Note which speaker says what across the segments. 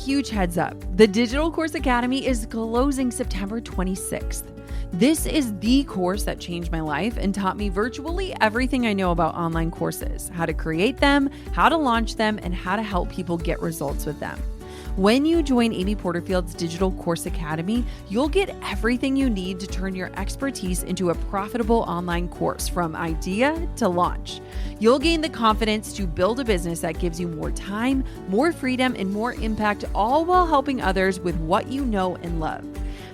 Speaker 1: huge heads up. The Digital Course Academy is closing September 26th. This is the course that changed my life and taught me virtually everything I know about online courses, how to create them, how to launch them, and how to help people get results with them. When you join Amy Porterfield's Digital Course Academy, you'll get everything you need to turn your expertise into a profitable online course from idea to launch. You'll gain the confidence to build a business that gives you more time, more freedom, and more impact, all while helping others with what you know and love.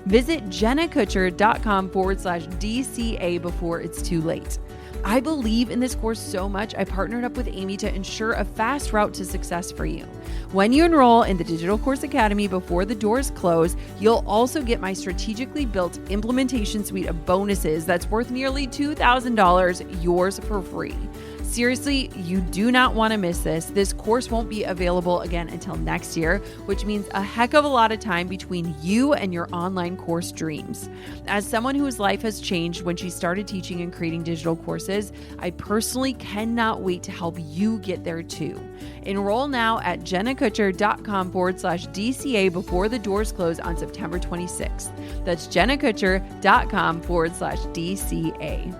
Speaker 1: Visit jennakutcher.com/DCA before it's too late. I believe in this course so much, I partnered up with Amy to ensure a fast route to success for you. When you enroll in the Digital Course Academy before the doors close, you'll also get my strategically built implementation suite of bonuses that's worth nearly $2,000, yours for free. Seriously, you do not want to miss this. This course won't be available again until next year, which means a heck of a lot of time between you and your online course dreams. As someone whose life has changed when she started teaching and creating digital courses, I personally cannot wait to help you get there too. Enroll now at jennakutcher.com/DCA before the doors close on September 26th. That's jennakutcher.com/DCA.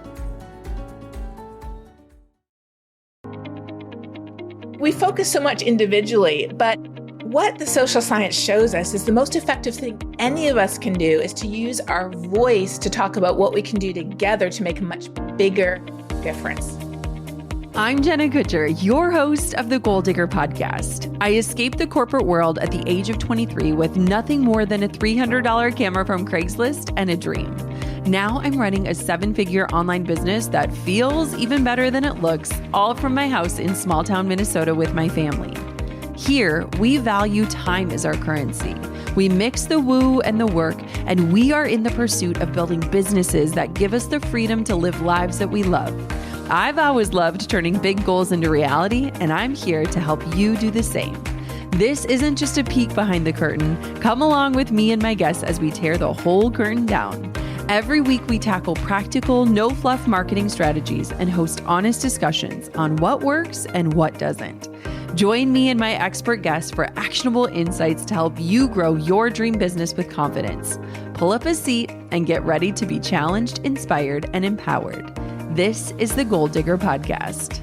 Speaker 2: We focus so much individually, but what the social science shows us is the most effective thing any of us can do is to use our voice to talk about what we can do together to make a much bigger difference.
Speaker 1: I'm Jenna Kutcher, your host of the Goal Digger podcast. I escaped the corporate world at the age of 23 with nothing more than a $300 camera from Craigslist and a dream. Now I'm running a 7-figure online business that feels even better than it looks, all from my house in small town Minnesota with my family. Here, we value time as our currency. We mix the woo and the work, and we are in the pursuit of building businesses that give us the freedom to live lives that we love. I've always loved turning big goals into reality, and I'm here to help you do the same. This isn't just a peek behind the curtain. Come along with me and my guests as we tear the whole curtain down. Every week, we tackle practical, no-fluff marketing strategies and host honest discussions on what works and what doesn't. Join me and my expert guests for actionable insights to help you grow your dream business with confidence. Pull up a seat and get ready to be challenged, inspired, and empowered. This is the Goal Digger Podcast.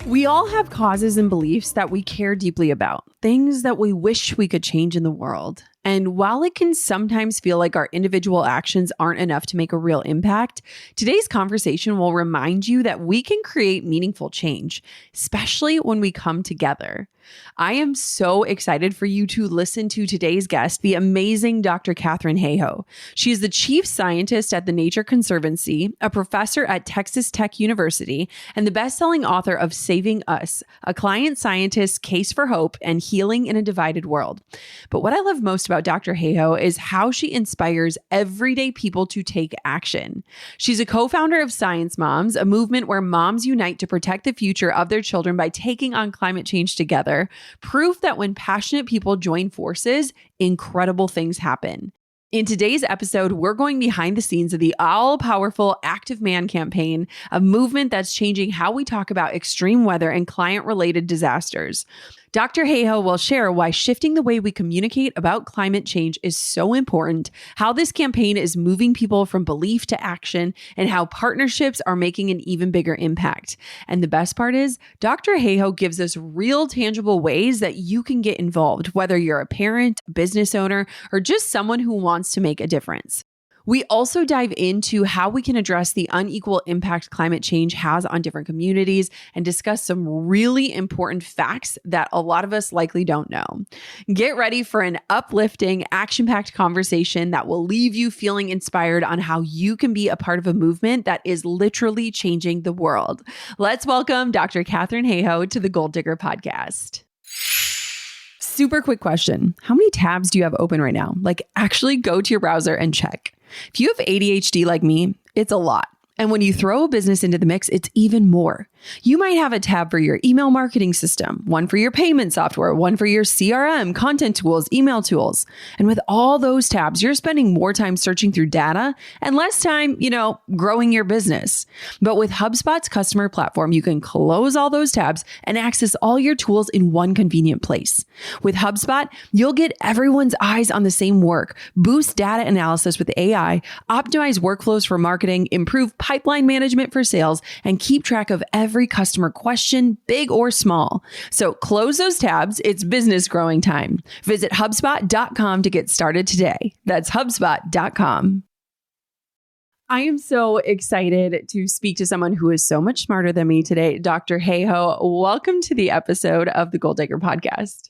Speaker 1: We all have causes and beliefs that we care deeply about, things that we wish we could change in the world. And while it can sometimes feel like our individual actions aren't enough to make a real impact, today's conversation will remind you that we can create meaningful change, especially when we come together. I am so excited for you to listen to today's guest, the amazing Dr. Katharine Hayhoe. She is the chief scientist at the Nature Conservancy, a professor at Texas Tech University, and the best-selling author of Saving Us, a client scientist's case for hope and healing in a divided world. But what I love most about Dr. Hayhoe is how she inspires everyday people to take action. She's a co-founder of Science Moms, a movement where moms unite to protect the future of their children by taking on climate change together. Proof that when passionate people join forces, incredible things happen. In today's episode, we're going behind the scenes of the all-powerful Active Man campaign, a movement that's changing how we talk about extreme weather and climate-related disasters. Dr. Hayhoe will share why shifting the way we communicate about climate change is so important, how this campaign is moving people from belief to action, and how partnerships are making an even bigger impact. And the best part is, Dr. Hayhoe gives us real, tangible ways that you can get involved, whether you're a parent, business owner, or just someone who wants to make a difference. We also dive into how we can address the unequal impact climate change has on different communities and discuss some really important facts that a lot of us likely don't know. Get ready for an uplifting, action-packed conversation that will leave you feeling inspired on how you can be a part of a movement that is literally changing the world. Let's welcome Dr. Katharine Hayhoe to the Goal Digger podcast. Super quick question. How many tabs do you have open right now? Like, actually go to your browser and check. If you have ADHD like me, it's a lot. And when you throw a business into the mix, it's even more. You might have a tab for your email marketing system, one for your payment software, one for your CRM, content tools, email tools. And with all those tabs, you're spending more time searching through data and less time, growing your business. But with HubSpot's customer platform, you can close all those tabs and access all your tools in one convenient place. With HubSpot, you'll get everyone's eyes on the same work, boost data analysis with AI, optimize workflows for marketing, improve pipeline management for sales, and keep track of every customer question, big or small. So close those tabs. It's business growing time. Visit HubSpot.com to get started today. That's HubSpot.com. I am so excited to speak to someone who is so much smarter than me today, Dr. Hayhoe. Welcome to the episode of the Goal Digger Podcast.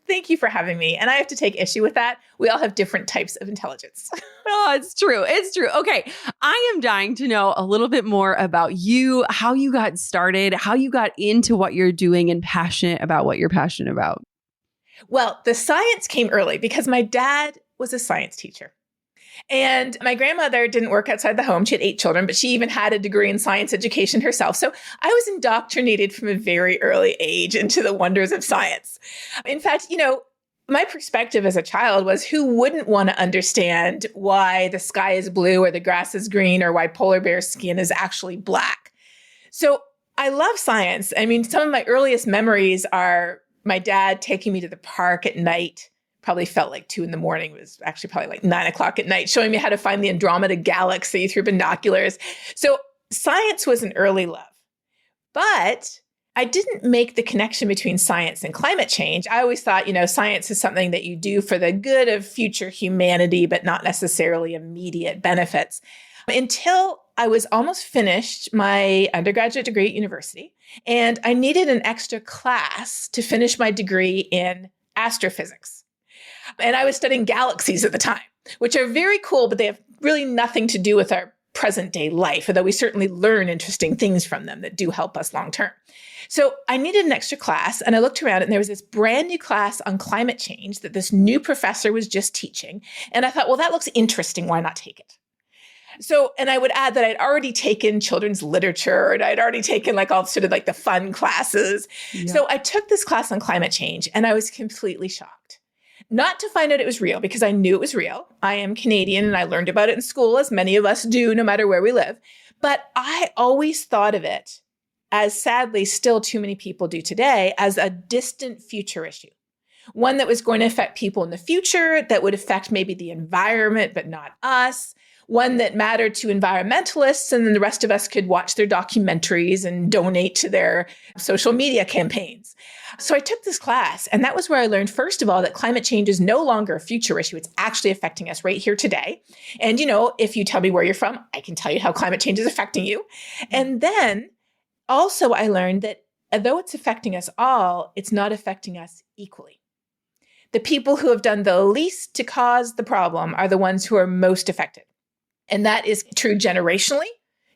Speaker 2: Thank you for having me. And I have to take issue with that. We all have different types of intelligence.
Speaker 1: Oh, it's true. It's true. Okay. I am dying to know a little bit more about you, how you got started, how you got into what you're doing and passionate about what you're passionate about.
Speaker 2: Well, the science came early because my dad was a science teacher. And my grandmother didn't work outside the home. She had 8 children, but she even had a degree in science education herself. So I was indoctrinated from a very early age into the wonders of science. In fact, my perspective as a child was who wouldn't want to understand why the sky is blue or the grass is green or why polar bear skin is actually black. So I love science. I mean, some of my earliest memories are my dad taking me to the park at night. Probably felt like 2 a.m. It was actually probably like 9 o'clock at night, showing me how to find the Andromeda galaxy through binoculars. So science was an early love, but I didn't make the connection between science and climate change. I always thought, science is something that you do for the good of future humanity, but not necessarily immediate benefits. Until I was almost finished my undergraduate degree at university, and I needed an extra class to finish my degree in astrophysics. And I was studying galaxies at the time, which are very cool, but they have really nothing to do with our present day life, although we certainly learn interesting things from them that do help us long term. So I needed an extra class, and I looked around and there was this brand new class on climate change that this new professor was just teaching. And I thought, well, that looks interesting. Why not take it? So, and I would add that I'd already taken children's literature and I'd already taken all sort of the fun classes. Yeah. So I took this class on climate change and I was completely shocked. Not to find out it was real, because I knew it was real. I am Canadian and I learned about it in school, as many of us do, no matter where we live. But I always thought of it, as sadly still too many people do today, as a distant future issue. One that was going to affect people in the future, that would affect maybe the environment, but not us. One that mattered to environmentalists, and then the rest of us could watch their documentaries and donate to their social media campaigns. So I took this class, and that was where I learned, first of all, that climate change is no longer a future issue. It's actually affecting us right here today. And, if you tell me where you're from, I can tell you how climate change is affecting you. And then also I learned that although it's affecting us all, it's not affecting us equally. The people who have done the least to cause the problem are the ones who are most affected. And that is true generationally.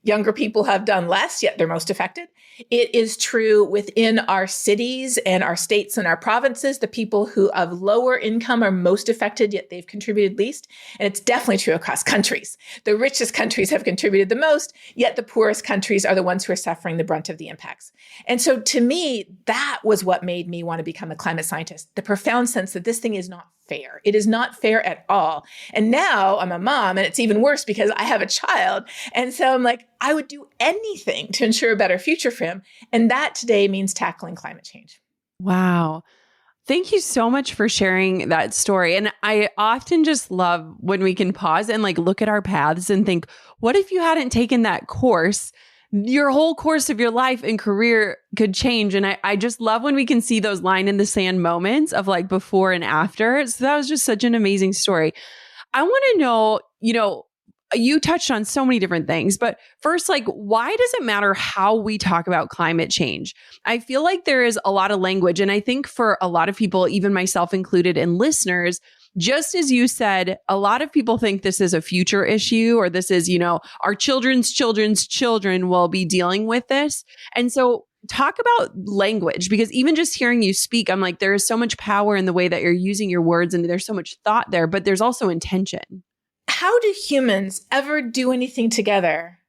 Speaker 2: Younger people have done less, yet they're most affected. It is true within our cities and our states and our provinces. The people who have lower income are most affected, yet they've contributed least. And it's definitely true across countries. The richest countries have contributed the most, yet the poorest countries are the ones who are suffering the brunt of the impacts. And so to me, that was what made me want to become a climate scientist. The profound sense that this thing is not fair. It is not fair at all. And now I'm a mom, and it's even worse because I have a child. And so I'm like, I would do anything to ensure a better future for him. And that today means tackling climate change.
Speaker 1: Wow. Thank you so much for sharing that story. And I often just love when we can pause and look at our paths and think, what if you hadn't taken that course? Your whole course of your life and career could change. And I just love when we can see those line in the sand moments of before and after. So that was just such an amazing story. I want to know, you touched on so many different things, but first, why does it matter how we talk about climate change? I feel like there is a lot of language. And I think for a lot of people, even myself included and listeners, just as you said, a lot of people think this is a future issue, or this is, our children's children will be dealing with this. And so talk about language, because even just hearing you speak, I'm like, there is so much power in the way that you're using your words, and there's so much thought there, but there's also intention.
Speaker 2: How do humans ever do anything together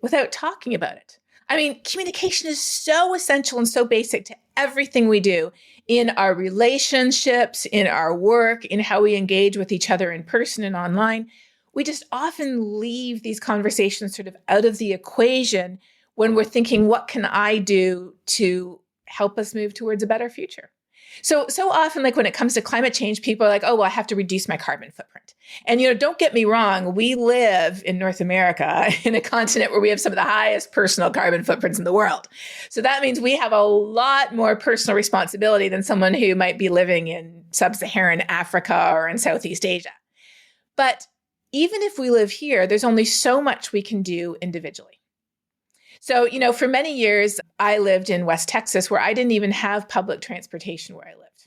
Speaker 2: without talking about it. I mean, communication is so essential and so basic to everything we do in our relationships, in our work, in how we engage with each other in person and online. We just often leave these conversations sort of out of the equation when we're thinking, what can I do to help us move towards a better future? So often, like when it comes to climate change, people are like, oh, well, I have to reduce my carbon footprint. And, don't get me wrong. We live in North America, in a continent where we have some of the highest personal carbon footprints in the world. So that means we have a lot more personal responsibility than someone who might be living in sub-Saharan Africa or in Southeast Asia. But even if we live here, there's only so much we can do individually. So, for many years, I lived in West Texas where I didn't even have public transportation where I lived.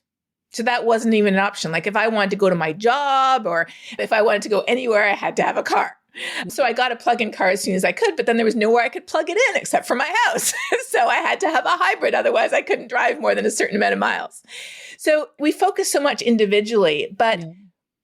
Speaker 2: So that wasn't even an option. Like if I wanted to go to my job or if I wanted to go anywhere, I had to have a car. So I got a plug-in car as soon as I could, but then there was nowhere I could plug it in except for my house. So I had to have a hybrid. Otherwise, I couldn't drive more than a certain amount of miles. So we focus so much individually, but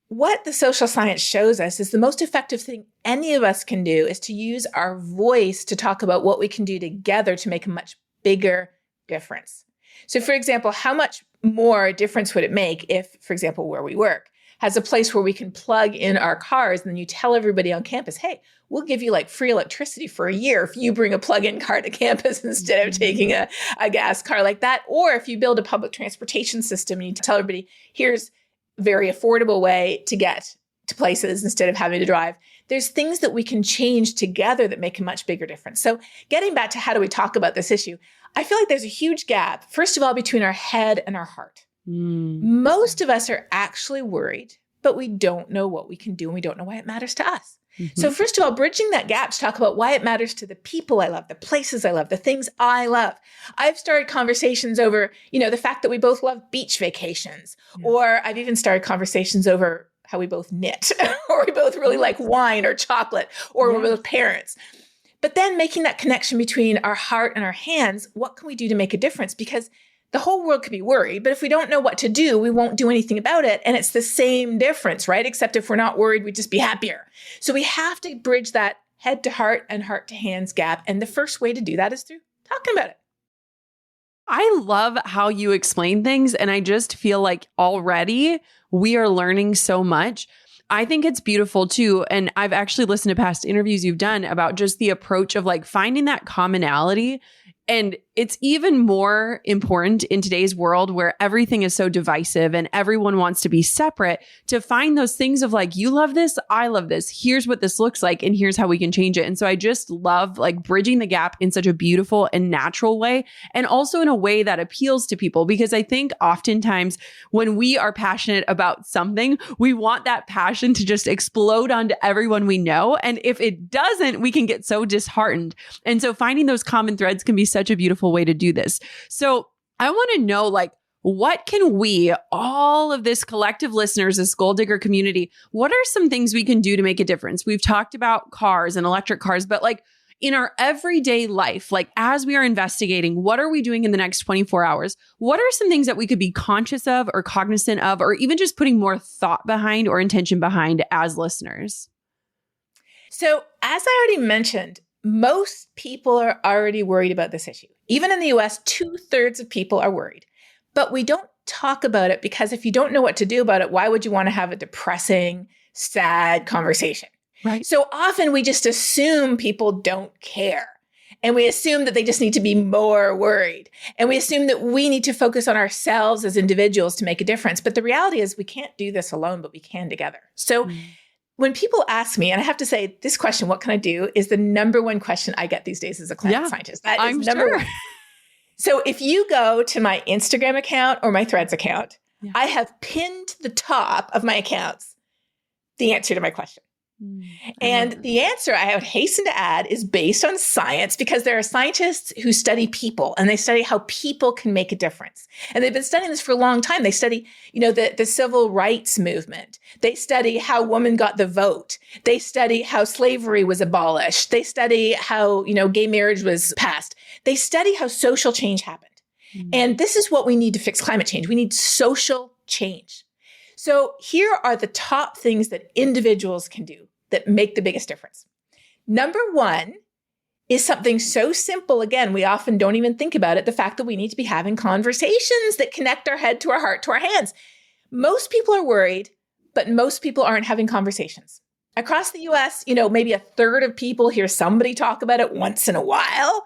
Speaker 2: what the social science shows us is the most effective thing any of us can do is to use our voice to talk about what we can do together to make a much bigger difference. So for example, how much more difference would it make if, for example, where we work has a place where we can plug in our cars and then you tell everybody on campus, hey, we'll give you like free electricity for a year if you bring a plug-in car to campus instead of taking a gas car like that. Or if you build a public transportation system and you tell everybody, here's very affordable way to get to places instead of having to drive. There's things that we can change together that make a much bigger difference. So getting back to how do we talk about this issue, I feel like there's a huge gap, first of all, between our head and our heart. Most of us are actually worried, but we don't know what we can do and we don't know why it matters to us. So first of all, bridging that gap to talk about why it matters to the people I love, the places I love, the things I love. I've started conversations over, the fact that we both love beach vacations, or I've even started conversations over how we both knit, or we both really like wine or chocolate, or we're both parents. But then making that connection between our heart and our hands, what can we do to make a difference? Because the whole world could be worried, but if we don't know what to do, we won't do anything about it. And it's the same difference, right? Except if we're not worried, we'd just be happier. So we have to bridge that head to heart and heart to hands gap. And the first way to do that is through talking about it.
Speaker 1: I love how you explain things. And I just feel like already we are learning so much. I think it's beautiful too. And I've actually listened to past interviews you've done about just the approach of like finding that commonality. And it's even more important in today's world where everything is so divisive and everyone wants to be separate, to find those things of like, you love this, I love this, here's what this looks like, and here's how we can change it. And so I just love like bridging the gap in such a beautiful and natural way, and also in a way that appeals to people. Because I think oftentimes when we are passionate about something, we want that passion to just explode onto everyone we know. And if it doesn't, we can get so disheartened. And so finding those common threads can be such a beautiful way to do this. So I want to know, like, what can we, all of this collective listeners, this Goal Digger community, what are some things we can do to make a difference? We've talked about cars and electric cars, but like in our everyday life, like as we are investigating, what are we doing in the next 24 hours? What are some things that we could be conscious of or cognizant of, or even just putting more thought behind or intention behind as listeners?
Speaker 2: So as I already mentioned, most people are already worried about this issue. Even in the US, 2/3 of people are worried. But we don't talk about it because if you don't know what to do about it, why would you want to have a depressing, sad conversation?
Speaker 1: Right.
Speaker 2: So often we just assume people don't care. And we assume that they just need to be more worried. And we assume that we need to focus on ourselves as individuals to make a difference. But the reality is we can't do this alone, but we can together. So when people ask me, and I have to say this question, what can I do, is the number one question I get these days as a climate scientist. That is number one. So if you go to my Instagram account or my Threads account, I have pinned to the top of my accounts the answer to my question. And the answer I would hasten to add is based on science, because there are scientists who study people and they study how people can make a difference. And they've been studying this for a long time. They study, the civil rights movement. They study how women got the vote. They study how slavery was abolished. They study how, gay marriage was passed. They study how social change happened. And this is what we need to fix climate change. We need social change. So here are the top things that individuals can do that make the biggest difference. Number one is something so simple. Again, we often don't even think about it. The fact that we need to be having conversations that connect our head to our heart to our hands. Most people are worried, but most people aren't having conversations. Across the US, maybe a third of people hear somebody talk about it once in a while.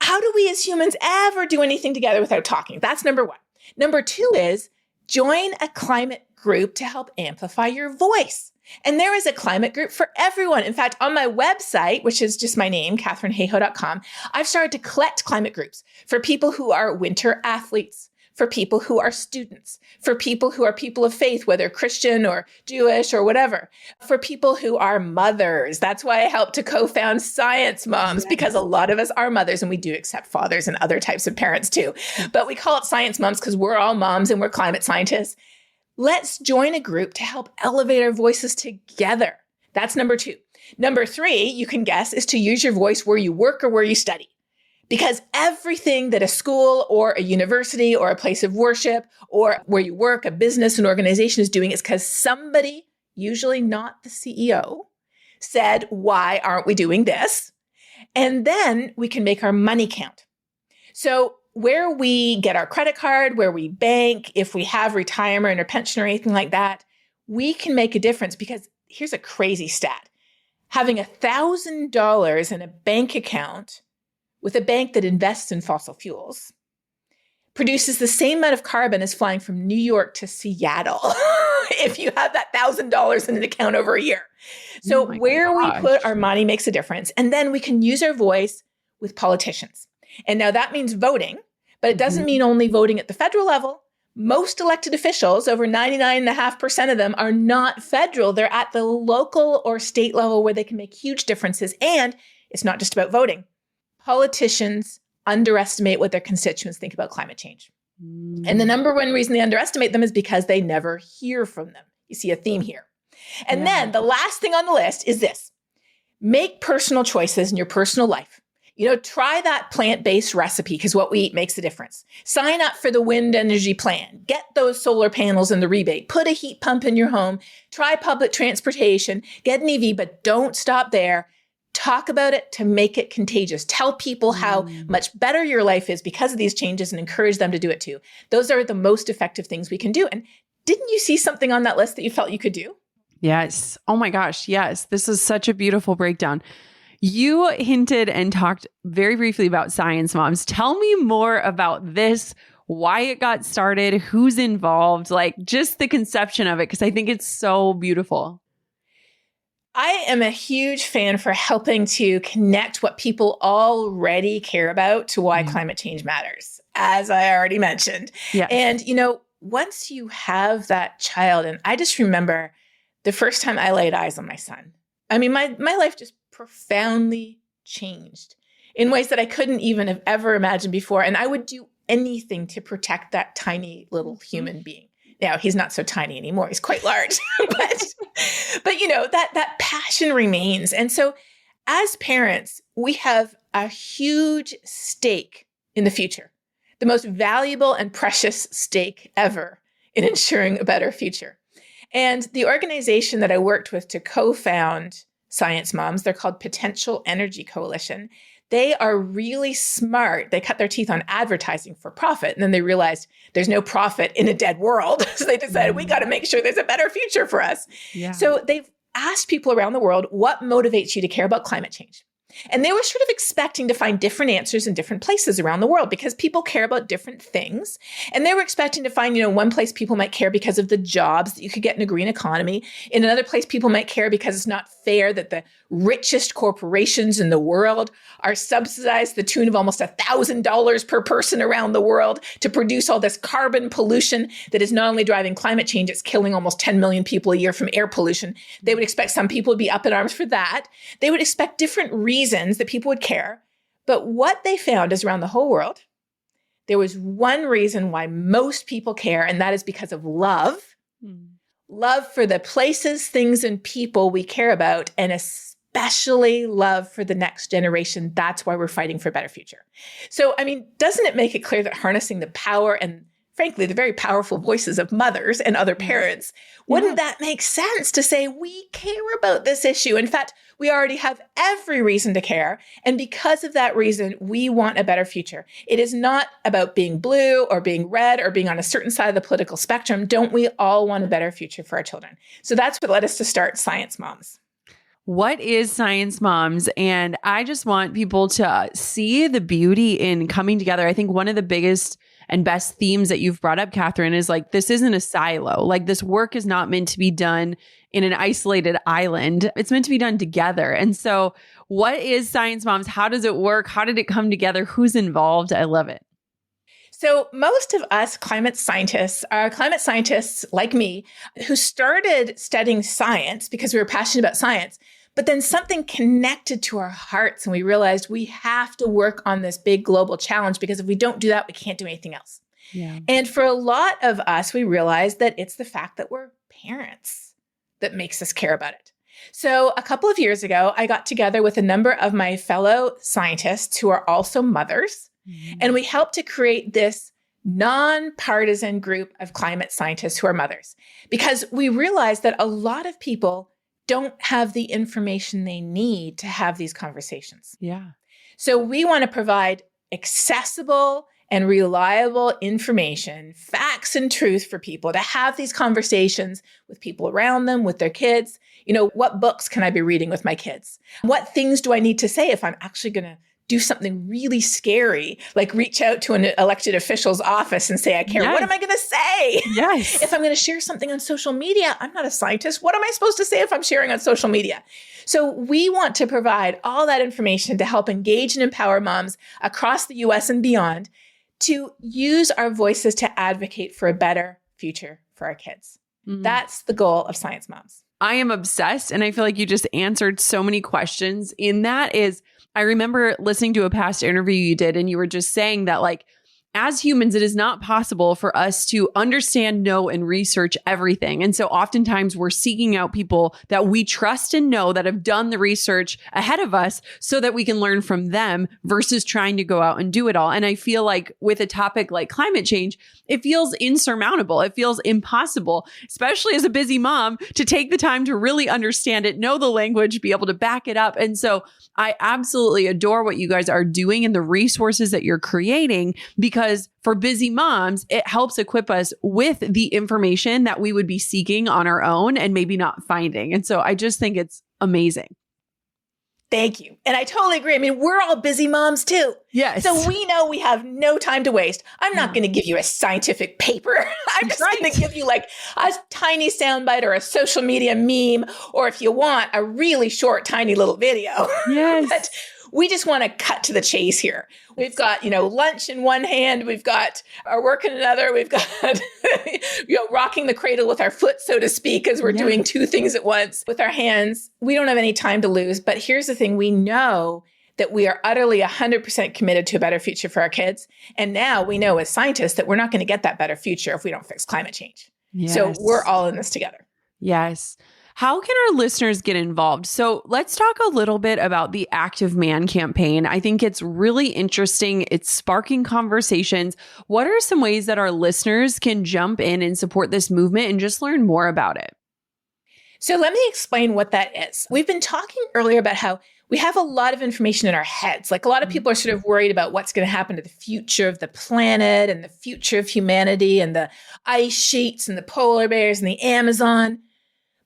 Speaker 2: How do we as humans ever do anything together without talking? That's number one. Number two is join a climate group to help amplify your voice. And there is a climate group for everyone. In fact, on my website, which is just my name, KatharineHayhoe.com, I've started to collect climate groups for people who are winter athletes, for people who are students, for people who are people of faith, whether Christian or Jewish or whatever, for people who are mothers. That's why I helped to co-found Science Moms, because a lot of us are mothers, and we do accept fathers and other types of parents too. But we call it Science Moms because we're all moms and we're climate scientists. Let's join a group to help elevate our voices together. That's number two. Number three, you can guess, is to use your voice where you work or where you study. Because everything that a school or a university or a place of worship or where you work, a business, an organization is doing is because somebody, usually not the CEO, said, why aren't we doing this? And then we can make our money count. So where we get our credit card, where we bank, if we have retirement or pension or anything like that, we can make a difference because here's a crazy stat. Having $1,000 in a bank account with a bank that invests in fossil fuels produces the same amount of carbon as flying from New York to Seattle if you have that $1,000 in an account over a year. So where we put our money makes a difference. And then we can use our voice with politicians. And now that means voting, but it doesn't mean only voting at the federal level. Most elected officials, over 99.5% of them, are not federal. They're at the local or state level where they can make huge differences. And it's not just about voting. Politicians underestimate what their constituents think about climate change. And the number one reason they underestimate them is because they never hear from them. You see a theme here. And then the last thing on the list is this. Make personal choices in your personal life. Try that plant-based recipe because what we eat makes a difference. Sign up for the wind energy plan. Get those solar panels in the rebate. Put a heat pump in your home. Try public transportation. Get an EV, but don't stop there. Talk about it to make it contagious. Tell people how much better your life is because of these changes and encourage them to do it too. Those are the most effective things we can do. And didn't you see something on that list that you felt you could do?
Speaker 1: Yes. Oh my gosh. Yes. This is such a beautiful breakdown. You hinted and talked very briefly about Science Moms. Tell me more about this, why it got started, who's involved, like just the conception of it, because I think it's so beautiful.
Speaker 2: I am a huge fan for helping to connect what people already care about to why climate change matters, as I already mentioned.
Speaker 1: Yes.
Speaker 2: And, once you have that child, and I just remember the first time I laid eyes on my son, I mean, my life just profoundly changed in ways that I couldn't even have ever imagined before. And I would do anything to protect that tiny little human being. Now, he's not so tiny anymore. He's quite large. but that passion remains. And so as parents, we have a huge stake in the future, the most valuable and precious stake ever in ensuring a better future. And the organization that I worked with to co-found Science Moms, they're called Potential Energy Coalition. They are really smart. They cut their teeth on advertising for profit. And then they realized there's no profit in a dead world. So they decided we got to make sure there's a better future for us. Yeah. So they've asked people around the world, what motivates you to care about climate change? And they were sort of expecting to find different answers in different places around the world because people care about different things. And they were expecting to find, one place people might care because of the jobs that you could get in a green economy. In another place, people might care because it's not fair that the richest corporations in the world are subsidized to the tune of almost $1,000 per person around the world to produce all this carbon pollution that is not only driving climate change, it's killing almost 10 million people a year from air pollution. They would expect some people to be up in arms for that. They would expect different reasons that people would care. But what they found is around the whole world, there was one reason why most people care, and that is because of love. Love for the places, things, and people we care about, and especially love for the next generation. That's why we're fighting for a better future. So, doesn't it make it clear that harnessing the power and frankly, the very powerful voices of mothers and other parents, wouldn't that make sense to say we care about this issue? In fact, we already have every reason to care. And because of that reason, we want a better future. It is not about being blue or being red or being on a certain side of the political spectrum. Don't we all want a better future for our children? So that's what led us to start Science Moms.
Speaker 1: What is Science Moms? And I just want people to see the beauty in coming together. I think one of the biggest and best themes that you've brought up, Katharine, is like, this isn't a silo. Like, this work is not meant to be done in an isolated island. It's meant to be done together. And so what is Science Moms? How does it work? How did it come together? Who's involved? I love it.
Speaker 2: So most of us climate scientists are climate scientists like me who started studying science because we were passionate about science, but then something connected to our hearts and we realized we have to work on this big global challenge because if we don't do that, we can't do anything else.
Speaker 1: Yeah.
Speaker 2: And for a lot of us, we realized that it's the fact that we're parents that makes us care about it. So a couple of years ago, I got together with a number of my fellow scientists who are also mothers. And we helped to create this nonpartisan group of climate scientists who are mothers, because we realized that a lot of people don't have the information they need to have these conversations.
Speaker 1: Yeah.
Speaker 2: So we want to provide accessible and reliable information, facts and truth for people to have these conversations with people around them, with their kids. You know, what books can I be reading with my kids? What things do I need to say if I'm actually going to do something really scary, like reach out to an elected official's office and say, I care.
Speaker 1: Yes.
Speaker 2: What am I going to say?
Speaker 1: Yes.
Speaker 2: If I'm going to share something on social media, I'm not a scientist. What am I supposed to say if I'm sharing on social media? So we want to provide all that information to help engage and empower moms across the US and beyond to use our voices to advocate for a better future for our kids. That's the goal of Science Moms.
Speaker 1: I am obsessed. And I feel like you just answered so many questions in that. I remember listening to a past interview you did, and you were just saying that, like, as humans, it is not possible for us to understand, know, and research everything. And so oftentimes we're seeking out people that we trust and know that have done the research ahead of us so that we can learn from them versus trying to go out and do it all. And I feel like with a topic like climate change, it feels insurmountable. It feels impossible, especially as a busy mom, to take the time to really understand it, know the language, be able to back it up. And so I absolutely adore what you guys are doing and the resources that you're creating, because for busy moms, it helps equip us with the information that we would be seeking on our own and maybe not finding. And so I just think it's amazing.
Speaker 2: Thank you. And I totally agree. I mean, we're all busy moms too.
Speaker 1: Yes.
Speaker 2: So we know we have no time to waste. I'm not going to give you a scientific paper. I'm just going to give you like a tiny soundbite or a social media meme, or if you want, a really short, tiny little video.
Speaker 1: Yes.
Speaker 2: But we just want to cut to the chase here. We've got, lunch in one hand. We've got our work in another. We've got, rocking the cradle with our foot, so to speak, as we're doing two things at once with our hands. We don't have any time to lose. But here's the thing. We know that we are utterly 100% committed to a better future for our kids. And now we know as scientists that we're not going to get that better future if we don't fix climate change. Yes. So we're all in this together.
Speaker 1: Yes. How can our listeners get involved? So let's talk a little bit about the Active Man campaign. I think it's really interesting. It's sparking conversations. What are some ways that our listeners can jump in and support this movement and just learn more about it?
Speaker 2: So let me explain what that is. We've been talking earlier about how we have a lot of information in our heads. Like a lot of people are sort of worried about what's going to happen to the future of the planet and the future of humanity and the ice sheets and the polar bears and the Amazon.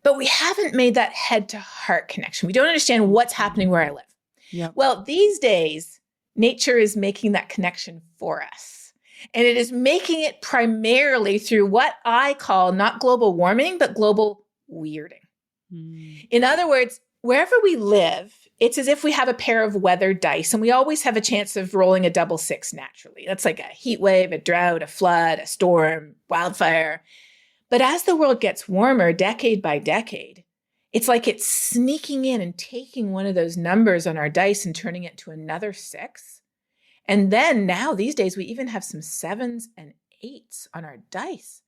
Speaker 2: But we haven't made that head to heart connection. We don't understand what's happening where I live. Yep. Well, these days, nature is making that connection for us. And it is making it primarily through what I call not global warming, but global weirding. In other words, wherever we live, it's as if we have a pair of weather dice and we always have a chance of rolling a double six naturally. That's like a heat wave, a drought, a flood, a storm, wildfire. But as the world gets warmer decade by decade, it's like it's sneaking in and taking one of those numbers on our dice and turning it to another six. And then now these days, we even have some 7s and 8s on our dice.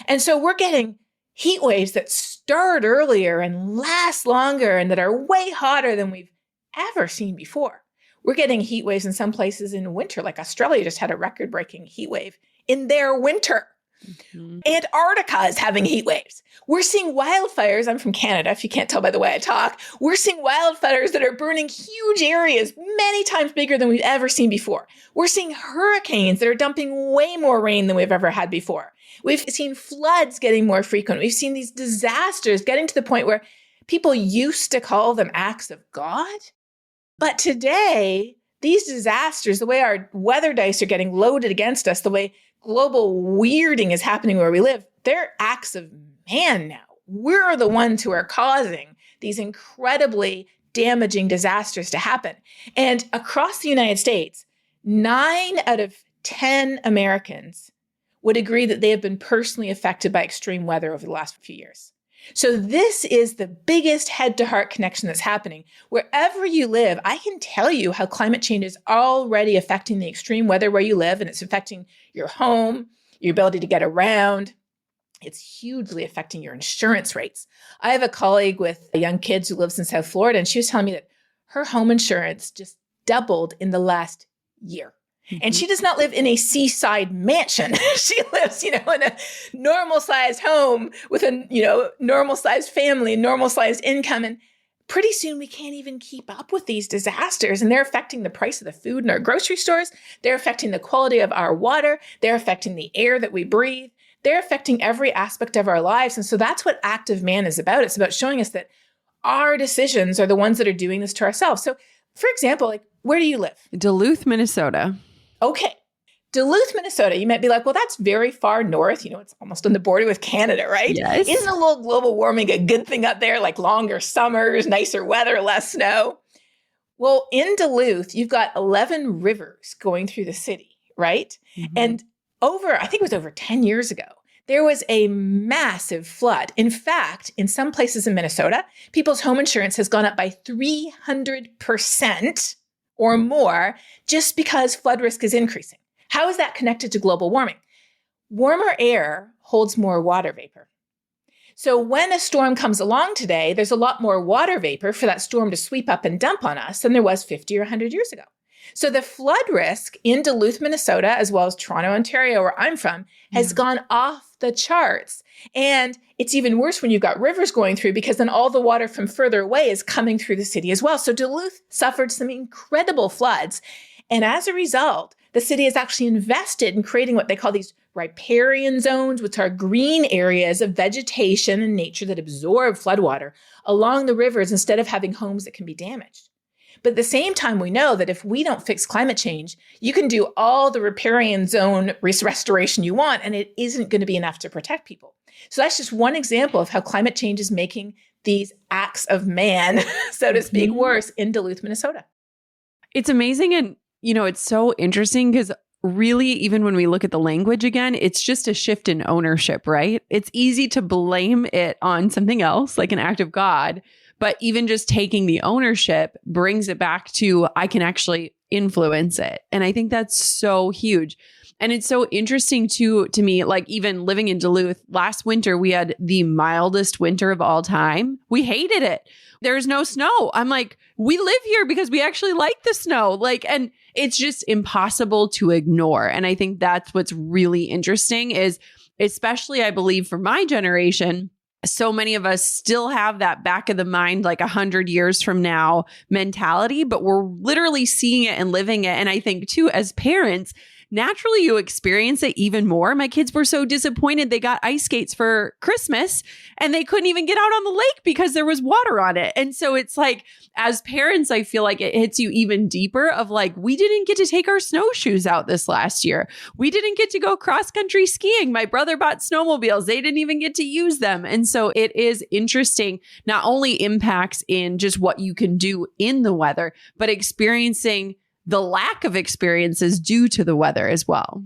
Speaker 2: And so we're getting heat waves that start earlier and last longer and that are way hotter than we've ever seen before. We're getting heat waves in some places in winter, like Australia just had a record-breaking heat wave in their winter.
Speaker 1: Mhm.
Speaker 2: Antarctica is having heat waves. We're seeing wildfires. I'm from Canada, if you can't tell by the way I talk. We're seeing wildfires that are burning huge areas, many times bigger than we've ever seen before. We're seeing hurricanes that are dumping way more rain than we've ever had before. We've seen floods getting more frequent. We've seen these disasters getting to the point where people used to call them acts of God. But today, these disasters, the way our weather dice are getting loaded against us, the way global weirding is happening where we live, they're acts of man now. We're the ones who are causing these incredibly damaging disasters to happen. And across the United States, 9 out of 10 Americans would agree that they have been personally affected by extreme weather over the last few years. So this is the biggest head-to-heart connection that's happening. Wherever you live, I can tell you how climate change is already affecting the extreme weather where you live, and it's affecting your home, your ability to get around. It's hugely affecting your insurance rates. I have a colleague with young kids who lives in South Florida, and she was telling me that her home insurance just doubled in the last year. And she does not live in a seaside mansion. She lives, in a normal sized home with a, normal sized family, normal sized income. And pretty soon we can't even keep up with these disasters. And they're affecting the price of the food in our grocery stores. They're affecting the quality of our water. They're affecting the air that we breathe. They're affecting every aspect of our lives. And so that's what Act of Man is about. It's about showing us that our decisions are the ones that are doing this to ourselves. So for example, where do you live?
Speaker 1: Duluth, Minnesota.
Speaker 2: Okay. Duluth, Minnesota, you might be like, well, that's very far north. It's almost on the border with Canada, right?
Speaker 1: Yes.
Speaker 2: Isn't a little global warming a good thing up there? Like longer summers, nicer weather, less snow? Well, in Duluth, you've got 11 rivers going through the city, right?
Speaker 1: Mm-hmm.
Speaker 2: And I think it was over 10 years ago, there was a massive flood. In fact, in some places in Minnesota, people's home insurance has gone up by 300% or more just because flood risk is increasing. How is that connected to global warming? Warmer air holds more water vapor. So when a storm comes along today, there's a lot more water vapor for that storm to sweep up and dump on us than there was 50 or 100 years ago. So the flood risk in Duluth, Minnesota, as well as Toronto, Ontario, where I'm from, has gone off the charts. And it's even worse when you've got rivers going through, because then all the water from further away is coming through the city as well. So Duluth suffered some incredible floods. And as a result, the city has actually invested in creating what they call these riparian zones, which are green areas of vegetation and nature that absorb floodwater along the rivers instead of having homes that can be damaged. But at the same time, we know that if we don't fix climate change, you can do all the riparian zone restoration you want, and it isn't going to be enough to protect people. So that's just one example of how climate change is making these acts of man, so to speak, worse in Duluth, Minnesota.
Speaker 1: It's amazing. And, it's so interesting because really, even when we look at the language again, it's just a shift in ownership, right? It's easy to blame it on something else, like an act of God. But even just taking the ownership brings it back to, I can actually influence it. And I think that's so huge. And it's so interesting to me, like even living in Duluth, last winter, we had the mildest winter of all time. We hated it. There's no snow. I'm like, we live here because we actually like the snow. And it's just impossible to ignore. And I think that's what's really interesting is, especially I believe for my generation, so many of us still have that back of the mind, like 100 years from now mentality, but we're literally seeing it and living it. And I think too, as parents, naturally you experience it even more. My kids were so disappointed. They got ice skates for Christmas and they couldn't even get out on the lake because there was water on it. And so it's like, as parents, I feel like it hits you even deeper of like, we didn't get to take our snowshoes out this last year. We didn't get to go cross country skiing. My brother bought snowmobiles. They didn't even get to use them. And so it is interesting, not only impacts in just what you can do in the weather, but experiencing the lack of experiences due to the weather as well.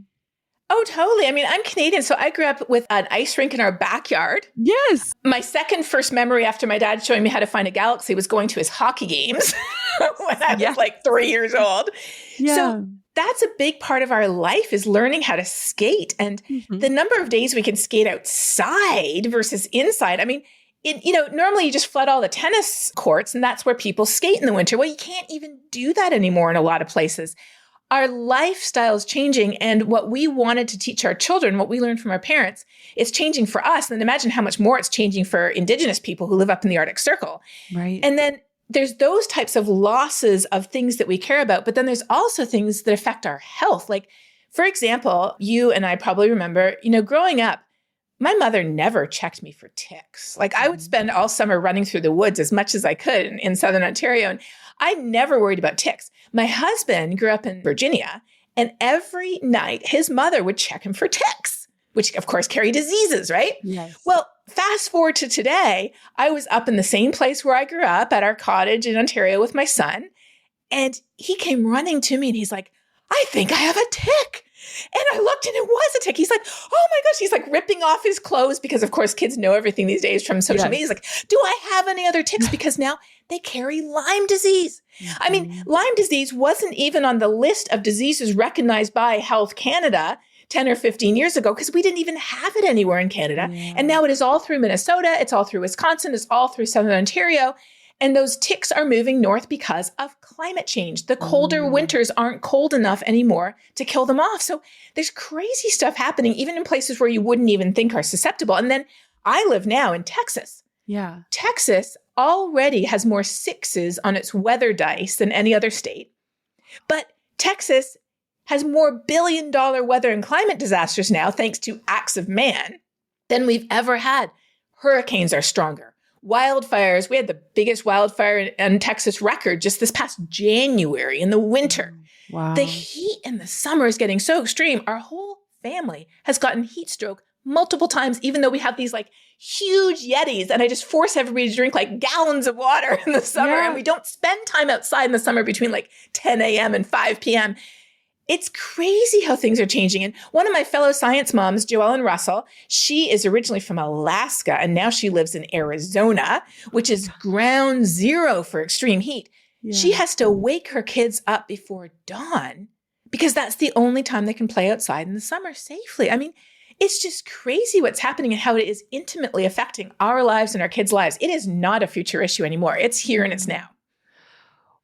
Speaker 2: Oh, totally. I mean, I'm Canadian, so I grew up with an ice rink in our backyard.
Speaker 1: Yes.
Speaker 2: My first memory after my dad showing me how to find a galaxy was going to his hockey games when I was like 3 years old.
Speaker 1: Yeah.
Speaker 2: So that's a big part of our life is learning how to skate. And the number of days we can skate outside versus inside. I mean, normally you just flood all the tennis courts and that's where people skate in the winter. Well, you can't even do that anymore in a lot of places. our lifestyle is changing, and what we wanted to teach our children, what we learned from our parents, is changing for us. And imagine how much more it's changing for Indigenous people who live up in the Arctic Circle.
Speaker 1: Right.
Speaker 2: And then there's those types of losses of things that we care about, but then there's also things that affect our health. Like, for example, you and I probably remember, growing up, my mother never checked me for ticks. Like, I would spend all summer running through the woods as much as I could in Southern Ontario, and I never worried about ticks. My husband grew up in Virginia, and every night his mother would check him for ticks, which of course carry diseases, right?
Speaker 1: Yes.
Speaker 2: Well, fast forward to today, I was up in the same place where I grew up at our cottage in Ontario with my son, and he came running to me and he's like, "I think I have a tick." And I looked and it was a tick. He's like, "Oh my gosh." He's like ripping off his clothes because of course kids know everything these days from social media. He's like, "Do I have any other ticks?" Because now they carry Lyme disease. I mean, Lyme disease wasn't even on the list of diseases recognized by Health Canada 10 or 15 years ago because we didn't even have it anywhere in Canada.
Speaker 1: Yeah.
Speaker 2: And now it is all through Minnesota. It's all through Wisconsin. It's all through Southern Ontario. And those ticks are moving north because of climate change. The colder winters aren't cold enough anymore to kill them off. So there's crazy stuff happening, even in places where you wouldn't even think are susceptible. And then I live now in Texas.
Speaker 1: Yeah.
Speaker 2: Texas already has more sixes on its weather dice than any other state. But Texas has more billion-dollar weather and climate disasters now, thanks to acts of man, than we've ever had. Hurricanes are stronger. Wildfires, we had the biggest wildfire in Texas record just this past January in the winter.
Speaker 1: Wow.
Speaker 2: The heat in the summer is getting so extreme. Our whole family has gotten heat stroke multiple times, even though we have these like huge Yetis. And I just force everybody to drink like gallons of water in the summer.
Speaker 1: Yeah.
Speaker 2: And we don't spend time outside in the summer between like 10 a.m. and 5 p.m. It's crazy how things are changing. And one of my fellow science moms, Joellen Russell, she is originally from Alaska, and now she lives in Arizona, which is ground zero for extreme heat.
Speaker 1: Yeah.
Speaker 2: She has to wake her kids up before dawn because that's the only time they can play outside in the summer safely. I mean, it's just crazy what's happening and how it is intimately affecting our lives and our kids' lives. It is not a future issue anymore. It's here and it's now.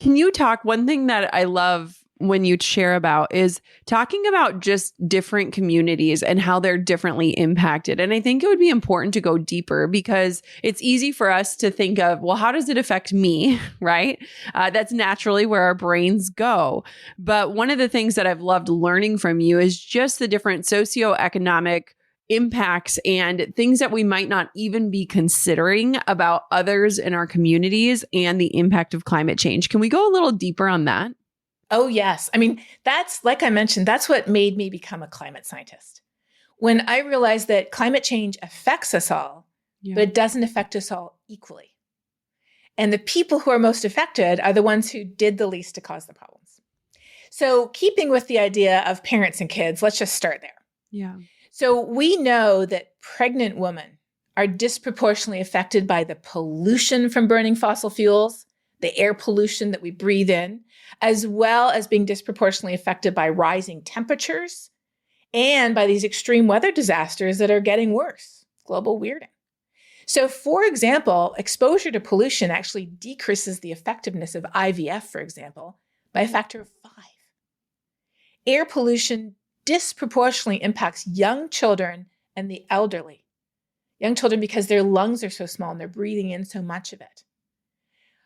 Speaker 1: Can you talk? One thing that I love when you share about is talking about just different communities and how they're differently impacted. And I think it would be important to go deeper because it's easy for us to think of, well, how does it affect me? Right? That's naturally where our brains go. But one of the things that I've loved learning from you is just the different socioeconomic impacts and things that we might not even be considering about others in our communities and the impact of climate change. Can we go a little deeper on that?
Speaker 2: Oh, yes. I mean, that's, like I mentioned, that's what made me become a climate scientist. When I realized that climate change affects us all, but it doesn't affect us all equally. And the people who are most affected are the ones who did the least to cause the problems. So keeping with the idea of parents and kids, let's just start there.
Speaker 1: Yeah.
Speaker 2: So we know that pregnant women are disproportionately affected by the pollution from burning fossil fuels, the air pollution that we breathe in, as well as being disproportionately affected by rising temperatures and by these extreme weather disasters that are getting worse, global weirding. So, for example, exposure to pollution actually decreases the effectiveness of IVF, for example, by a factor of 5. Air pollution disproportionately impacts young children and the elderly. Young children because their lungs are so small and they're breathing in so much of it.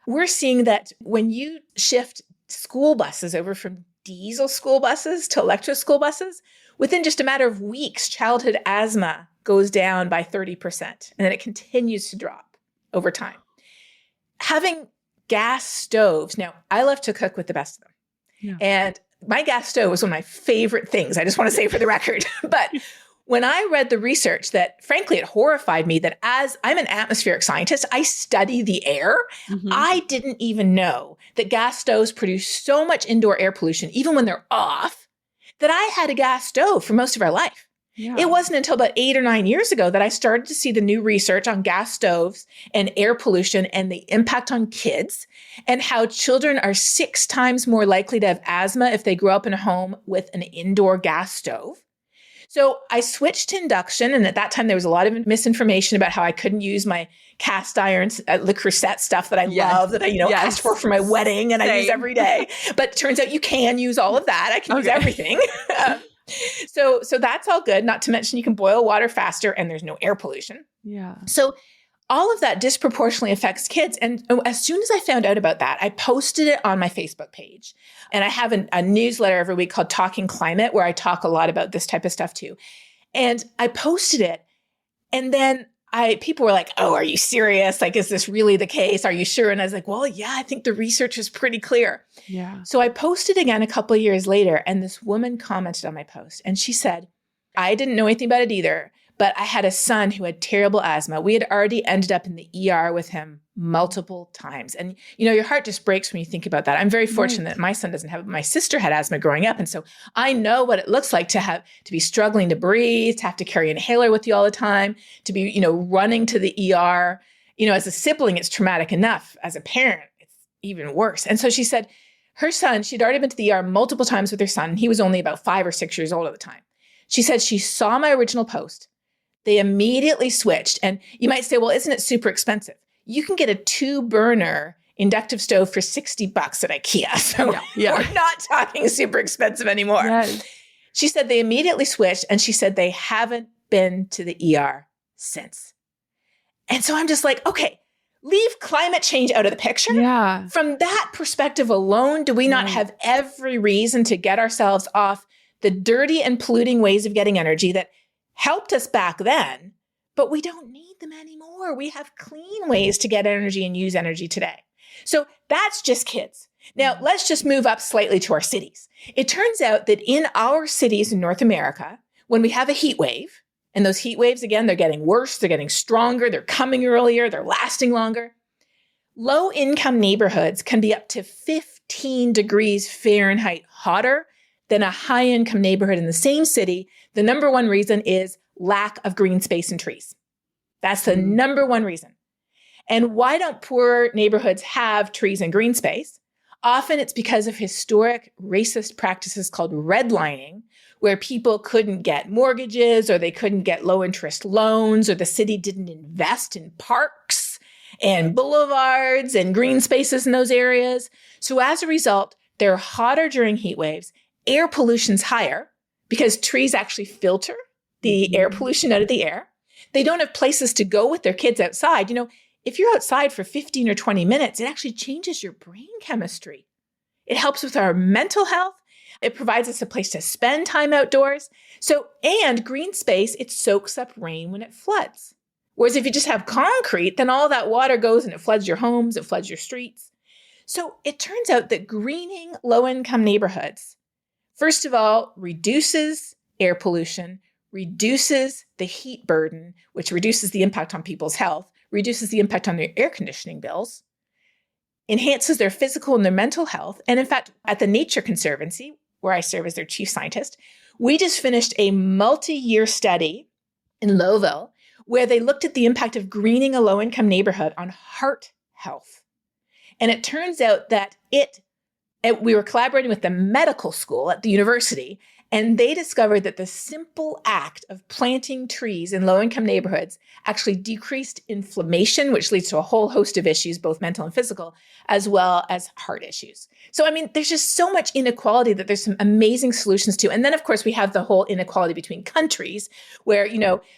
Speaker 2: We're seeing that when you shift school buses over from diesel school buses to electric school buses, within just a matter of weeks, childhood asthma goes down by 30%, and then it continues to drop over time. Having gas stoves, now I love to cook with the best of them.
Speaker 1: Yeah.
Speaker 2: And my gas stove was one of my favorite things. I just want to say for the record. But when I read the research that, frankly, it horrified me that as I'm an atmospheric scientist, I study the air.
Speaker 1: Mm-hmm.
Speaker 2: I didn't even know that gas stoves produce so much indoor air pollution, even when they're off, that I had a gas stove for most of our life.
Speaker 1: Yeah.
Speaker 2: It wasn't until about 8 or 9 years ago that I started to see the new research on gas stoves and air pollution and the impact on kids and how children are 6 times more likely to have asthma if they grow up in a home with an indoor gas stove. So I switched to induction. And at that time, there was a lot of misinformation about how I couldn't use my cast iron Le Creuset stuff that I love, that I, asked for my wedding and I use every day. But it turns out you can use all of that. I can use everything. So that's all good. Not to mention you can boil water faster and there's no air pollution.
Speaker 1: Yeah.
Speaker 2: So all of that disproportionately affects kids. And as soon as I found out about that, I posted it on my Facebook page. And I have a newsletter every week called Talking Climate, where I talk a lot about this type of stuff too. And I posted it. And then people were like, oh, are you serious? Like, is this really the case? Are you sure? And I was like, well, yeah, I think the research is pretty clear.
Speaker 1: Yeah.
Speaker 2: So I posted again a couple of years later, and this woman commented on my post. And she said, I didn't know anything about it either, but I had a son who had terrible asthma. We had already ended up in the ER with him multiple times. And, your heart just breaks when you think about that. I'm very fortunate that my son doesn't have it. My sister had asthma growing up. And so I know what it looks like to be struggling to breathe, to have to carry an inhaler with you all the time, to be, running to the ER. As a sibling, it's traumatic enough. As a parent, it's even worse. And so she said her son, she'd already been to the ER multiple times with her son. He was only about 5 or 6 years old at the time. She said she saw my original post. They immediately switched. And you might say, well, isn't it super expensive? You can get a 2-burner inductive stove for $60 at IKEA. So we're not talking super expensive anymore.
Speaker 1: Yes.
Speaker 2: She said they immediately switched, and she said they haven't been to the ER since. And so I'm just like, okay, leave climate change out of the picture.
Speaker 1: Yeah.
Speaker 2: From that perspective alone, do we not have every reason to get ourselves off the dirty and polluting ways of getting energy that helped us back then, but we don't need them anymore. We have clean ways to get energy and use energy today. So that's just kids. Now, let's just move up slightly to our cities. It turns out that in our cities in North America, when we have a heat wave, and those heat waves, again, they're getting worse, they're getting stronger, they're coming earlier, they're lasting longer. Low-income neighborhoods can be up to 15 degrees Fahrenheit hotter than a high-income neighborhood in the same city. The number one reason is lack of green space and trees. That's the number one reason. And why don't poor neighborhoods have trees and green space? Often it's because of historic racist practices called redlining, where people couldn't get mortgages or they couldn't get low-interest loans, or the city didn't invest in parks and boulevards and green spaces in those areas. So as a result, they're hotter during heat waves. Air pollution's higher because trees actually filter the air pollution out of the air. They don't have places to go with their kids outside. If you're outside for 15 or 20 minutes, it actually changes your brain chemistry. It helps with our mental health. It provides us a place to spend time outdoors. And green space, it soaks up rain when it floods. Whereas if you just have concrete, then all that water goes and it floods your homes, it floods your streets. So it turns out that greening low-income neighborhoods, first of all, reduces air pollution, reduces the heat burden, which reduces the impact on people's health, reduces the impact on their air conditioning bills, enhances their physical and their mental health. And in fact, at the Nature Conservancy, where I serve as their chief scientist, we just finished a multi-year study in Lowville where they looked at the impact of greening a low-income neighborhood on heart health. And it turns out that we were collaborating with the medical school at the university, and they discovered that the simple act of planting trees in low-income neighborhoods actually decreased inflammation, which leads to a whole host of issues, both mental and physical, as well as heart issues. So, there's just so much inequality that there's some amazing solutions to. And then, of course, we have the whole inequality between countries where,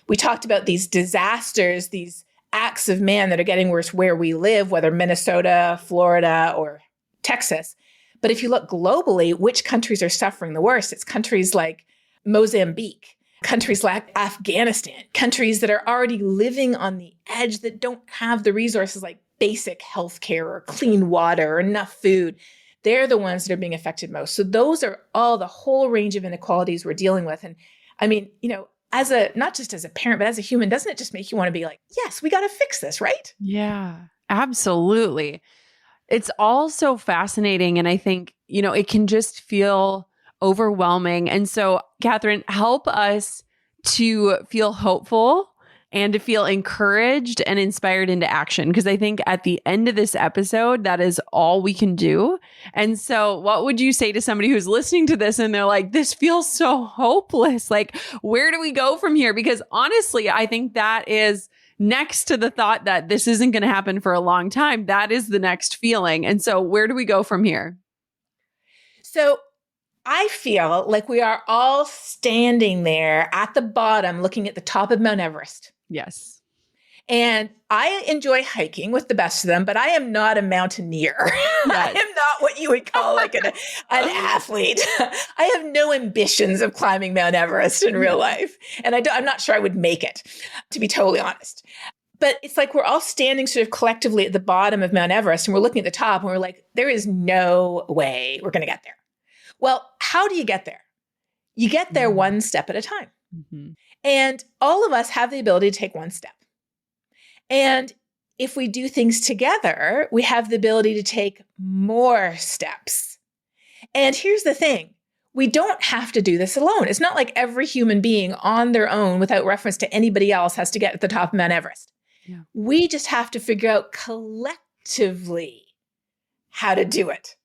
Speaker 2: we talked about these disasters, these acts of man that are getting worse where we live, whether Minnesota, Florida, or Texas. But if you look globally, which countries are suffering the worst? It's countries like Mozambique, countries like Afghanistan, countries that are already living on the edge that don't have the resources like basic healthcare or clean water or enough food. They're the ones that are being affected most. So those are all the whole range of inequalities we're dealing with. And not just as a parent, but as a human, doesn't it just make you want to be like, yes, we got to fix this, right?
Speaker 1: Yeah, absolutely. It's all so fascinating. And I think, it can just feel overwhelming. And so, Katharine, help us to feel hopeful and to feel encouraged and inspired into action. Because I think at the end of this episode, that is all we can do. And so what would you say to somebody who's listening to this and they're like, this feels so hopeless? Like, where do we go from here? Because honestly, I think that is next to the thought that this isn't going to happen for a long time. That is the next feeling. And so where do we go from here?
Speaker 2: So I feel like we are all standing there at the bottom looking at the top of Mount Everest.
Speaker 1: Yes.
Speaker 2: And I enjoy hiking with the best of them, but I am not a mountaineer. Yes. I am not what you would call like an athlete. I have no ambitions of climbing Mount Everest in real life. And I'm not sure I would make it, to be totally honest. But it's like we're all standing sort of collectively at the bottom of Mount Everest and we're looking at the top and we're like, there is no way we're going to get there. Well, how do you get there? You get there one step at a time. Mm-hmm. And all of us have the ability to take one step. And if we do things together, we have the ability to take more steps. And here's the thing. We don't have to do this alone. It's not like every human being on their own without reference to anybody else has to get at the top of Mount Everest. Yeah. We just have to figure out collectively how to do it.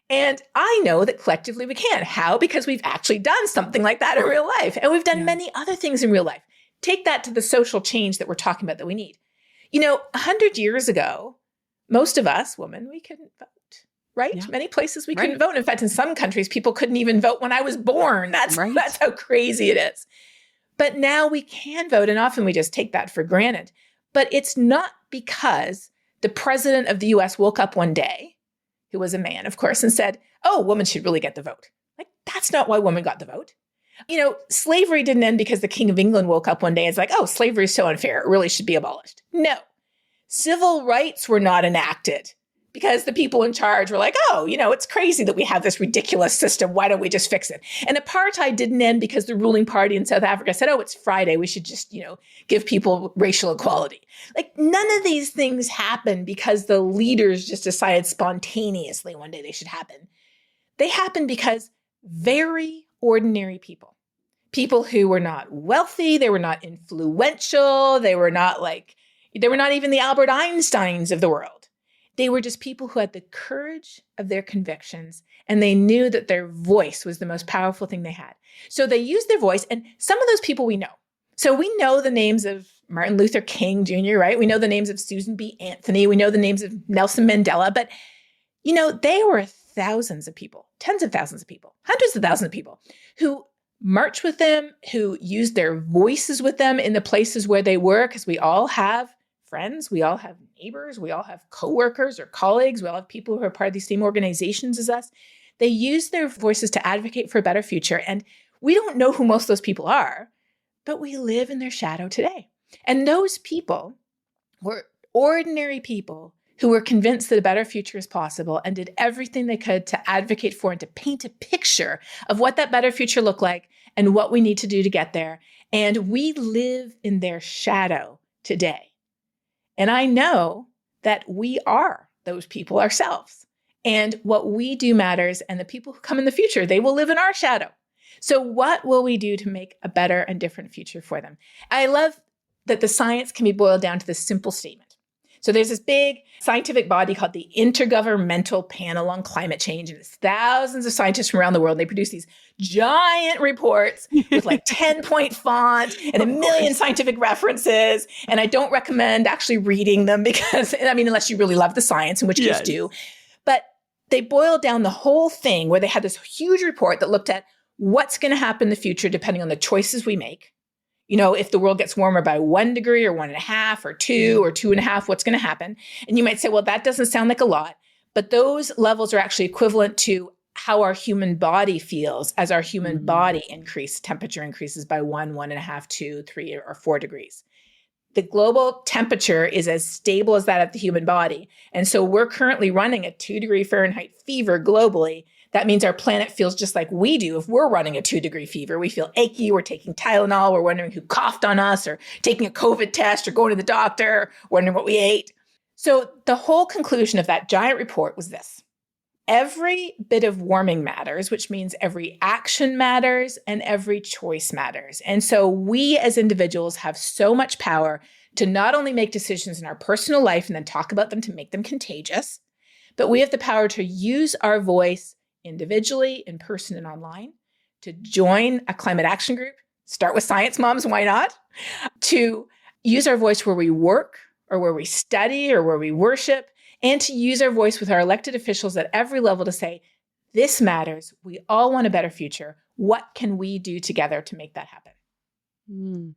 Speaker 2: And I know that collectively we can. How? Because we've actually done something like that in real life. And we've done many other things in real life. Take that to the social change that we're talking about that we need. 100 years ago, most of us women, we couldn't vote, right? Yeah. Many places we couldn't vote. In fact, in some countries, people couldn't even vote when I was born. That's how crazy it is. But now we can vote, and often we just take that for granted. But it's not because the president of the US woke up one day, who was a man, of course, and said, oh, women should really get the vote. Like, that's not why women got the vote. Slavery didn't end because the King of England woke up one day and was like, oh, slavery is so unfair. It really should be abolished. No. Civil rights were not enacted because the people in charge were like, oh, it's crazy that we have this ridiculous system. Why don't we just fix it? And apartheid didn't end because the ruling party in South Africa said, oh, it's Friday. We should just, give people racial equality. Like, none of these things happen because the leaders just decided spontaneously one day they should happen. They happen because very ordinary people who were not wealthy, they were not influential, they were not even the Albert Einsteins of the world. They were just people who had the courage of their convictions, and they knew that their voice was the most powerful thing they had. So they used their voice, and some of those people we know. So we know the names of Martin Luther King Jr., right? We know the names of Susan B. Anthony. We know the names of Nelson Mandela, but they were thousands of people, tens of thousands of people, hundreds of thousands of people who marched with them, who used their voices with them in the places where they were, because we all have friends, we all have neighbors, we all have coworkers or colleagues, we all have people who are part of these same organizations as us. They use their voices to advocate for a better future. And we don't know who most of those people are, but we live in their shadow today. And those people were ordinary people who were convinced that a better future is possible and did everything they could to advocate for and to paint a picture of what that better future looked like and what we need to do to get there. And we live in their shadow today. And I know that we are those people ourselves. And what we do matters, and the people who come in the future, they will live in our shadow. So what will we do to make a better and different future for them? I love that the science can be boiled down to this simple statement. So there's this big scientific body called the Intergovernmental Panel on Climate Change, and it's thousands of scientists from around the world. And they produce these giant reports with like 10-point font and a million scientific references. And I don't recommend actually reading them because, unless you really love the science, in which case do. But they boiled down the whole thing where they had this huge report that looked at what's going to happen in the future depending on the choices we make. If the world gets warmer by 1 degree or 1.5 or 2 or 2.5, what's going to happen? And you might say, well, that doesn't sound like a lot, but those levels are actually equivalent to how our human body feels as our human body temperature increases by 1.5, 2, 3, or 4 degrees. The global temperature is as stable as that of the human body. And so we're currently running a 2-degree Fahrenheit fever globally. That means our planet feels just like we do. If we're running a 2-degree fever, we feel achy, we're taking Tylenol, we're wondering who coughed on us, or taking a COVID test, or going to the doctor, wondering what we ate. So the whole conclusion of that giant report was this. Every bit of warming matters, which means every action matters and every choice matters. And so we as individuals have so much power to not only make decisions in our personal life and then talk about them to make them contagious, but we have the power to use our voice individually, in person and online, to join a climate action group, start with Science Moms, why not? To use our voice where we work or where we study or where we worship, and to use our voice with our elected officials at every level to say, this matters. We all want a better future. What can we do together to make that happen?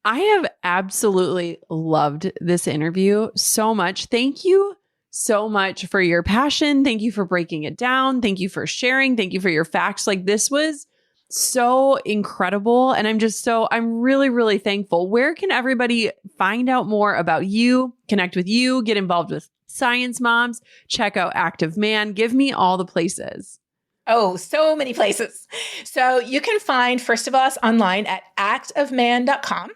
Speaker 1: I have absolutely loved this interview so much. Thank you so much for your passion. Thank you for breaking it down. Thank you for sharing. Thank you for your facts. Like, this was so incredible. And I'm really, really thankful. Where can everybody find out more about you, connect with you, get involved with Science Moms, check out Active Man? Give me all the places.
Speaker 2: Oh, so many places. So you can find, first of all, us online at actofman.com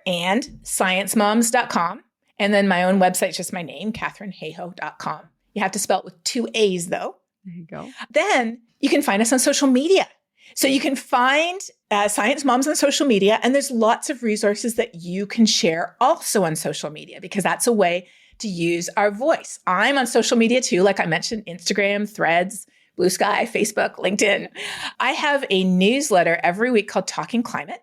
Speaker 2: and sciencemoms.com. And then my own website, just my name, KatharineHayhoe.com. You have to spell it with 2 A's though.
Speaker 1: There you go.
Speaker 2: Then you can find us on social media. So you can find Science Moms on social media, and there's lots of resources that you can share also on social media, because that's a way to use our voice. I'm on social media too, like I mentioned, Instagram, Threads, Blue Sky, Facebook, LinkedIn. I have a newsletter every week called Talking Climate,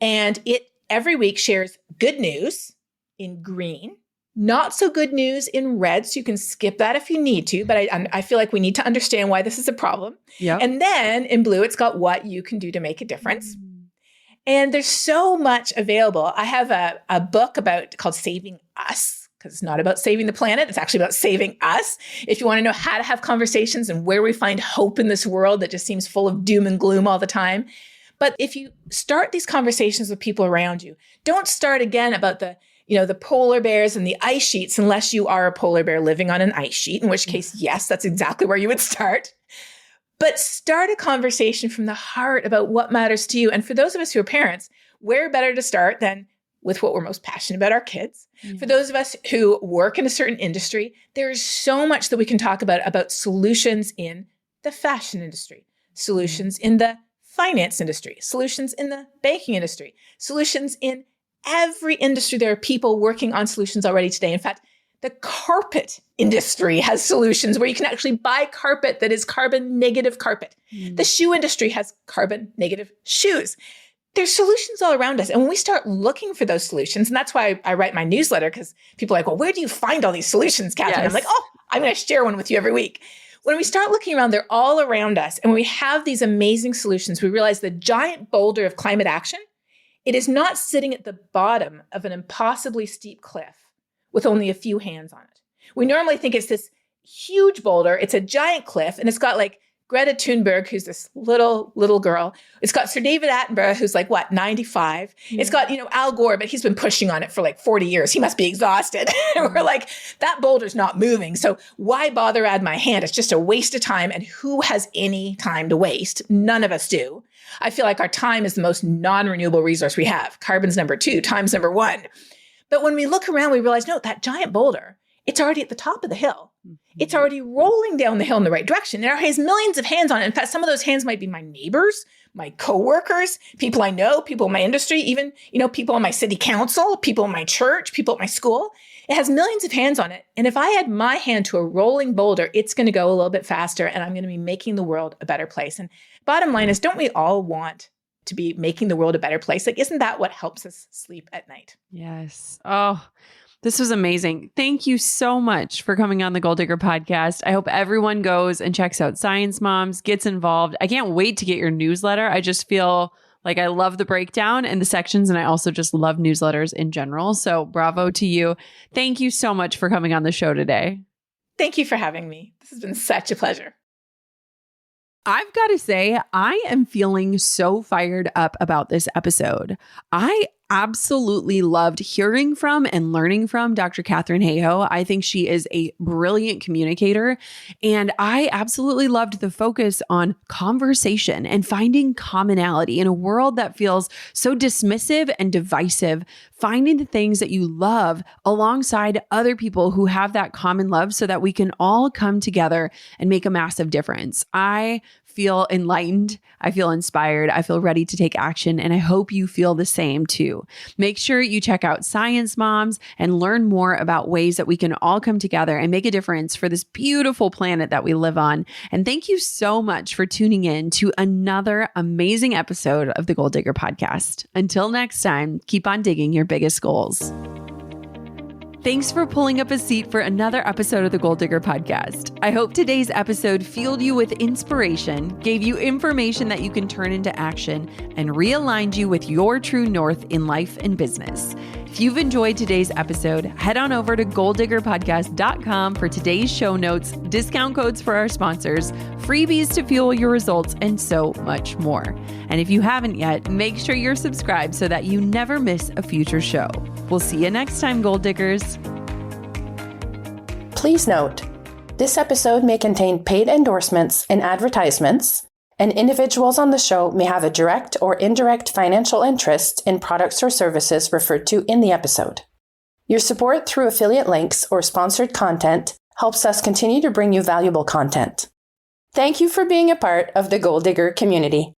Speaker 2: and it every week shares good news in green, not so good news in red, so you can skip that if you need to, but I feel like we need to understand why this is a problem.
Speaker 1: Yep.
Speaker 2: And then in blue, it's got what you can do to make a difference. And there's so much available. I have a book called Saving Us, because it's not about saving the planet. It's actually about saving us. If you want to know how to have conversations and where we find hope in this world that just seems full of doom and gloom all the time. But if you start these conversations with people around you, don't start again about the polar bears and the ice sheets, unless you are a polar bear living on an ice sheet, in which case, yes, that's exactly where you would start. But start a conversation from the heart about what matters to you. And for those of us who are parents, where better to start than with what we're most passionate about, our kids. Mm-hmm. For those of us who work in a certain industry, there's so much that we can talk about solutions in the fashion industry, solutions in the finance industry, solutions in the banking industry, solutions in every industry. There are people working on solutions already today. In fact, the carpet industry has solutions where you can actually buy carpet that is carbon negative carpet. Mm. The shoe industry has carbon negative shoes. There's solutions all around us. And when we start looking for those solutions, and that's why I write my newsletter, because people are like, well, where do you find all these solutions, Katharine? Yes. I'm like, I'm going to share one with you every week. When we start looking around, they're all around us. And when we have these amazing solutions, we realize the giant boulder of climate action, it is not sitting at the bottom of an impossibly steep cliff with only a few hands on it. We normally think it's this huge boulder. It's a giant cliff, and it's got like Greta Thunberg, who's this little girl. It's got Sir David Attenborough, who's like, 95? Yeah. It's got, Al Gore, but he's been pushing on it for like 40 years. He must be exhausted. And we're like, that boulder's not moving. So why bother add my hand? It's just a waste of time. And who has any time to waste? None of us do. I feel like our time is the most non-renewable resource we have. Carbon's number 2, time's number 1. But when we look around, we realize, no, that giant boulder, it's already at the top of the hill. It's already rolling down the hill in the right direction. And it has millions of hands on it. In fact, some of those hands might be my neighbors, my coworkers, people I know, people in my industry, even, people on my city council, people in my church, people at my school. It has millions of hands on it. And if I add my hand to a rolling boulder, it's going to go a little bit faster, and I'm going to be making the world a better place. And bottom line is, don't we all want to be making the world a better place? Like, isn't that what helps us sleep at night?
Speaker 1: Yes. Oh, this was amazing. Thank you so much for coming on the Goal Digger podcast. I hope everyone goes and checks out Science Moms, gets involved. I can't wait to get your newsletter. I just feel like I love the breakdown and the sections, and I also just love newsletters in general. So bravo to you. Thank you so much for coming on the show today.
Speaker 2: Thank you for having me. This has been such a pleasure.
Speaker 1: I've got to say, I am feeling so fired up about this episode. I absolutely loved hearing from and learning from Dr. Katharine Hayhoe. I think she is a brilliant communicator. And I absolutely loved the focus on conversation and finding commonality in a world that feels so dismissive and divisive. Finding the things that you love alongside other people who have that common love so that we can all come together and make a massive difference. I feel enlightened. I feel inspired. I feel ready to take action. And I hope you feel the same too. Make sure you check out Science Moms and learn more about ways that we can all come together and make a difference for this beautiful planet that we live on. And thank you so much for tuning in to another amazing episode of the Goal Digger Podcast. Until next time, keep on digging your biggest goals. Thanks for pulling up a seat for another episode of the Goal Digger Podcast. I hope today's episode fueled you with inspiration, gave you information that you can turn into action, and realigned you with your true north in life and business. If you've enjoyed today's episode, head on over to goaldiggerpodcast.com for today's show notes, discount codes for our sponsors, freebies to fuel your results, and so much more. And if you haven't yet, make sure you're subscribed so that you never miss a future show. We'll see you next time, Goal Diggers.
Speaker 3: Please note, this episode may contain paid endorsements and advertisements, and individuals on the show may have a direct or indirect financial interest in products or services referred to in the episode. Your support through affiliate links or sponsored content helps us continue to bring you valuable content. Thank you for being a part of the Goal Digger community.